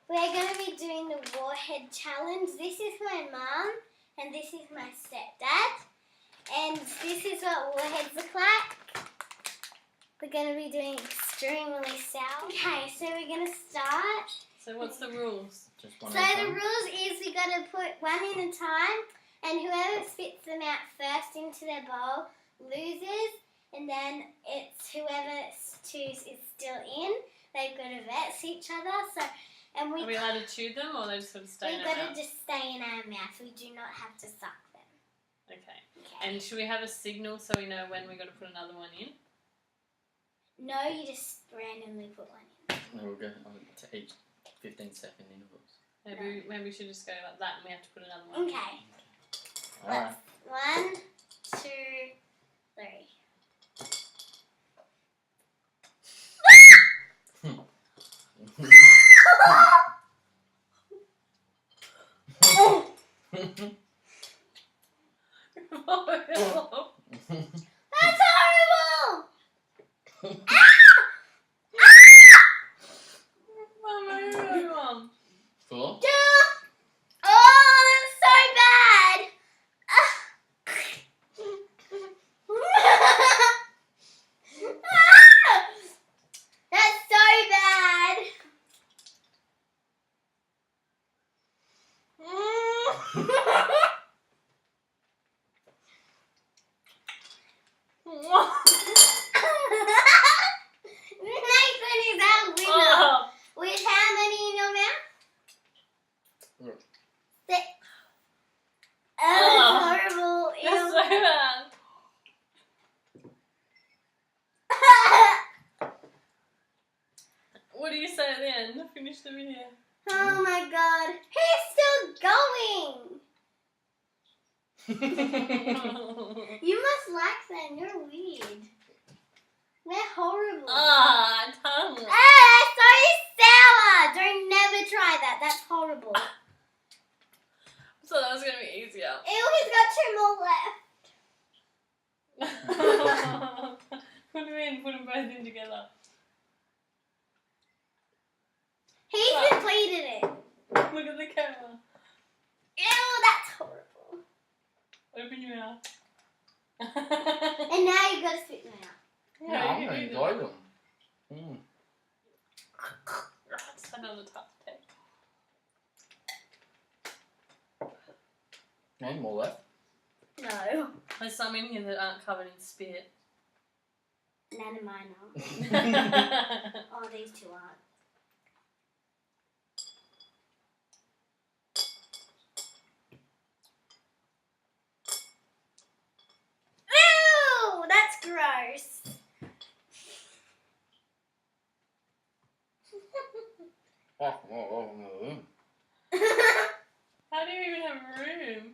we're going to be doing the Warhead Challenge. This is my mum and this is my stepdad. And this is what warheads look like. We're going to be doing extremely sour. Okay, so we're going to start. So what's the rules? Just one So at a the time. rules is we got to put one in a time, and whoever spits them out first into their bowl loses, and then it's whoever's choose is still in. They've got to verse each other. So, and Are we allowed to chew them, or they just sort of stay in we've our got to mouth? just stay in our mouth. We do not have to suck them. Okay. Okay. And should we have a signal so we know when we got to put another one in? No, you just randomly put one in. We'll go to each 15-second intervals. Maybe we should just go like that, and we have to put another one. Okay. Alright. 1, 2, 3. That's horrible! Mum. 4. Oh, that's so bad! That's so bad! Nathan is our winner. Oh. With how many in your mouth? 6. Oh, that's horrible. That's so bad. What do you say at the end? Finish the video. Oh my god. He's still going. You must like them. You're weird. They're horrible. Tongue. So sour. Don't never try that. That's horrible. So that was going to be easier. Ew, he's got 2 more left. Put them in. Put them both in together. He's Right. completed it. Look at the camera. Ew, that's horrible. Open your mouth. And now you gotta spit them out. Yeah, I'm going to enjoy them. That's another tough take. Any more left? No. There's some in here that aren't covered in spit. None of mine are. Oh, these 2 aren't. Ew, that's gross. How do you even have room?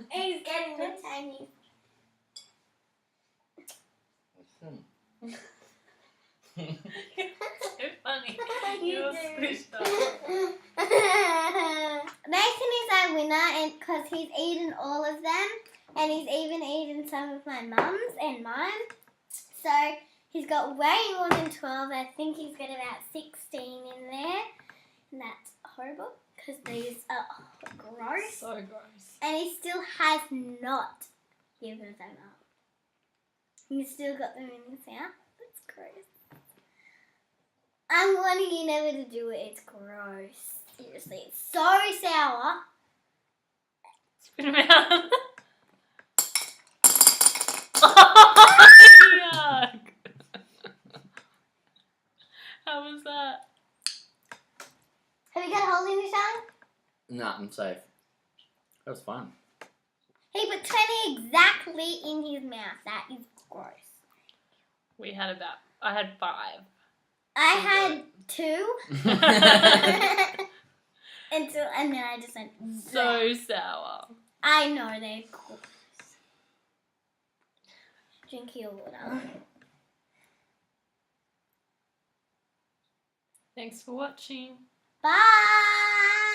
He's getting the tiny. So funny. You You're do. squished up. Nathan is our winner, and because he's eaten all of them, and he's even eaten some of my mum's and mine. So he's got way more than 12. I think he's got about 16 in there, and that's horrible because these are gross. So gross. And he still has not given them up. He's still got them in his mouth. That's gross. I'm warning you never to do it. It's gross. Seriously, it's so sour. Spit them out. Yuck. How was that? Have you got a hole in your tongue? Nah, I'm safe. That was fun. He put 20 exactly in his mouth. That is gross. I had 5. I had 2. And then I just went. So sour. I know they're gross. Drink your water. Thanks for watching. Bye.